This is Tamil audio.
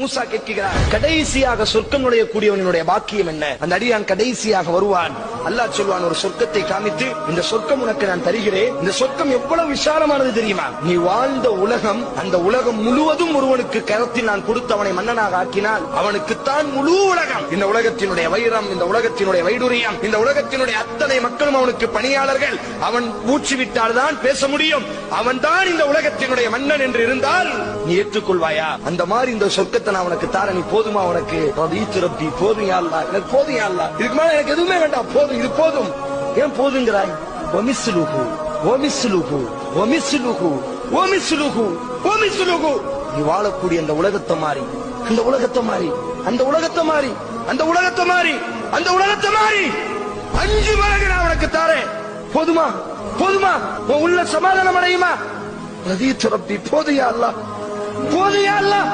மூசா கேட்கிறார், கடைசியாக சொர்க்கம் நுழைய கூடியவனுடைய பாக்கியம் என்ன? அந்த அடியான் கடைசியாக வருவான். அல்லாஹ் சொல்வான், ஒரு சொர்க்கத்தை காமித்து, இந்த சொர்க்கம் உனக்கு நான் தருகிறேன். இந்த சொர்க்கம் எவ்வளவு விசாலமானது தெரியுமா? நீ வாழ்ந்த உலகம், அந்த உலகம் முழுவதும் ஒருவனுக்கு கரத்தில் நான் கொடுத்து அவனை மன்னனாக ஆக்கினால் அவனுக்குத்தான் முழு உலகம். இந்த உலகத்தினுடைய வைரம், இந்த உலகத்தினுடைய வைடூரியம், இந்த உலகத்தினுடைய அத்தனை மக்களும் அவனுக்கு பணியாளர்கள். அவன் மூச்சு விட்டால் தான் பேச முடியும். அவன் தான் இந்த உலகத்தினுடைய மன்னன் என்று இருந்தால் நீ ஏற்றுக்கொள்வாயா? அந்த மாதிரி இந்த சொர்க்கத்தை நான் உனக்கு தார, நீ போதுமா? உனக்கு ரப்பி போதும் யா அல்லாஹ், எனக்கு போதும் யா அல்லாஹ், இதுக்கு மேல எனக்கு எதுவுமே வேண்டாம், போதும், இது போதும். ஏன் போதுங்கிறாய்? வமிஸ்லுஹு வமிஸ்லுஹு வமிஸ்லுஹு வமிஸ்லுஹு வமிஸ்லுஹு. நீ வாழக்கூடிய அந்த உலகத்தை மாறி, அந்த உலகத்தை மாறி, அந்த உலகத்தை மாறி, அந்த உலகத்தை மாறி, அந்த உலகத்தை மாறி 5 மடங்கு நான் உனக்கு தாரேன். போதுமா? போதுமா? உன் உள்ள சமாதானம் அடையுமா? ரப்பி போதும் யா அல்லாஹ், போதும் யா அல்லாஹ்.